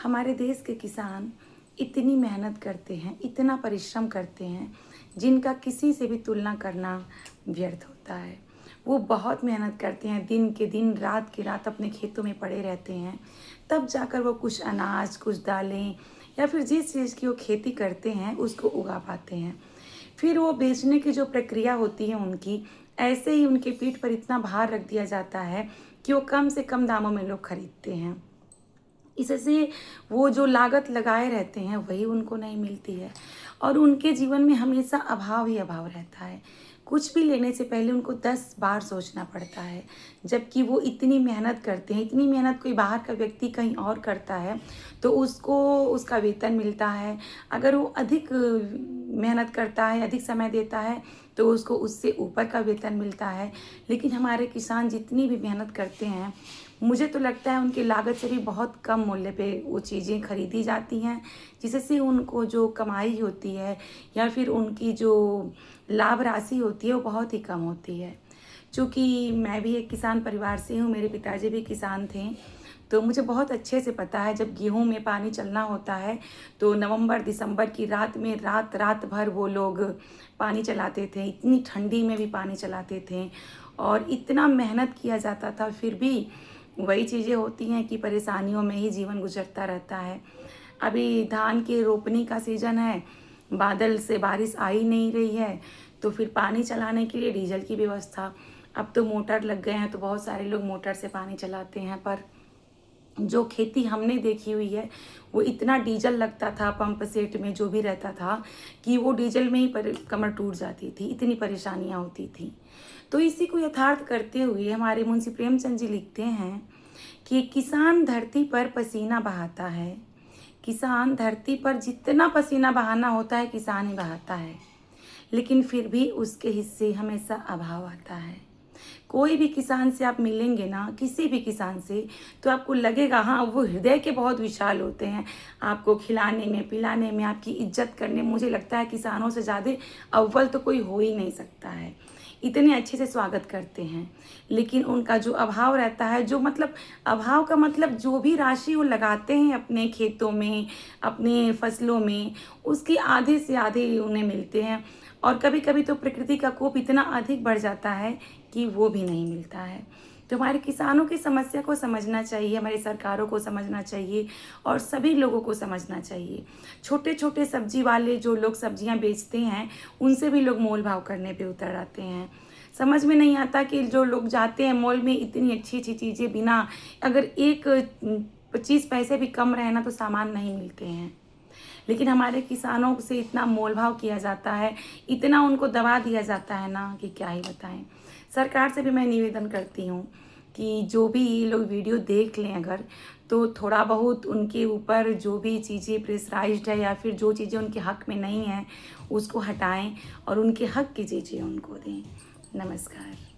हमारे देश के किसान इतनी मेहनत करते हैं, इतना परिश्रम करते हैं, जिनका किसी से भी तुलना करना व्यर्थ होता है। वो बहुत मेहनत करते हैं, दिन के दिन रात की रात अपने खेतों में पड़े रहते हैं, तब जाकर वो कुछ अनाज, कुछ दालें या फिर जिस चीज़ की वो खेती करते हैं उसको उगा पाते हैं। फिर वो बेचने की जो प्रक्रिया होती है उनकी, ऐसे ही उनके पीठ पर इतना भार रख दिया जाता है कि वो कम से कम दामों में लोग खरीदते हैं। इससे वो जो लागत लगाए रहते हैं वही उनको नहीं मिलती है और उनके जीवन में हमेशा अभाव ही अभाव रहता है। कुछ भी लेने से पहले उनको 10 बार सोचना पड़ता है, जबकि वो इतनी मेहनत करते हैं। इतनी मेहनत कोई बाहर का व्यक्ति कहीं और करता है तो उसको उसका वेतन मिलता है। अगर वो अधिक मेहनत करता है, अधिक समय देता है तो उसको उससे ऊपर का वेतन मिलता है। लेकिन हमारे किसान जितनी भी मेहनत करते हैं, मुझे तो लगता है उनकी लागत से भी बहुत कम मूल्य पे वो चीज़ें खरीदी जाती हैं, जिससे उनको जो कमाई होती है या फिर उनकी जो लाभ राशि होती है वो बहुत ही कम होती है। चूँकि मैं भी एक किसान परिवार से हूँ, मेरे पिताजी भी किसान थे, तो मुझे बहुत अच्छे से पता है जब गेहूं में पानी चलना होता है तो नवंबर दिसंबर की रात में रात रात भर वो लोग पानी चलाते थे। इतनी ठंडी में भी पानी चलाते थे और इतना मेहनत किया जाता था, फिर भी वही चीज़ें होती हैं कि परेशानियों में ही जीवन गुजरता रहता है। अभी धान के रोपनी का सीज़न है, बादल से बारिश आ ही नहीं रही है, तो फिर पानी चलाने के लिए डीजल की व्यवस्था। अब तो मोटर लग गए हैं तो बहुत सारे लोग मोटर से पानी चलाते हैं, पर जो खेती हमने देखी हुई है वो इतना डीजल लगता था पंप सेट में जो भी रहता था कि वो डीजल में ही कमर टूट जाती थी, इतनी परेशानियां होती थी। तो इसी को यथार्थ करते हुए हमारे मुंशी प्रेमचंद जी लिखते हैं कि किसान धरती पर पसीना बहाता है। किसान धरती पर जितना पसीना बहाना होता है किसान ही बहाता है, लेकिन फिर भी उसके हिस्से हमेशा अभाव आता है। कोई भी किसान से आप मिलेंगे ना, किसी भी किसान से, तो आपको लगेगा हाँ वो हृदय के बहुत विशाल होते हैं। आपको खिलाने में, पिलाने में, आपकी इज्जत करने में मुझे लगता है किसानों से ज़्यादा अव्वल तो कोई हो ही नहीं सकता है। इतने अच्छे से स्वागत करते हैं, लेकिन उनका जो अभाव रहता है, जो मतलब अभाव का मतलब जो भी राशि वो लगाते हैं अपने खेतों में, अपने फसलों में, उसकी आधे से आधे उन्हें मिलते हैं। और कभी कभी तो प्रकृति का कोप इतना अधिक बढ़ जाता है कि वो भी नहीं मिलता है। तो हमारे किसानों की समस्या को समझना चाहिए, हमारी सरकारों को समझना चाहिए और सभी लोगों को समझना चाहिए। छोटे छोटे सब्जी वाले जो लोग सब्जियां बेचते हैं उनसे भी लोग मोल भाव करने पे उतर आते हैं। समझ में नहीं आता कि जो लोग जाते हैं मॉल में, इतनी अच्छी अच्छी चीज़ें बिना अगर एक 25 पैसे भी कम रहे ना तो सामान नहीं मिलते हैं। लेकिन हमारे किसानों से इतना मोल भाव किया जाता है, इतना उनको दबा दिया जाता है ना कि क्या ही बताएं। सरकार से भी मैं निवेदन करती हूँ कि जो भी ये लोग वीडियो देख लें अगर, तो थोड़ा बहुत उनके ऊपर जो भी चीज़ें प्रेशराइज्ड है या फिर जो चीज़ें उनके हक में नहीं है उसको हटाएं और उनके हक की चीज़ें उनको दें। नमस्कार।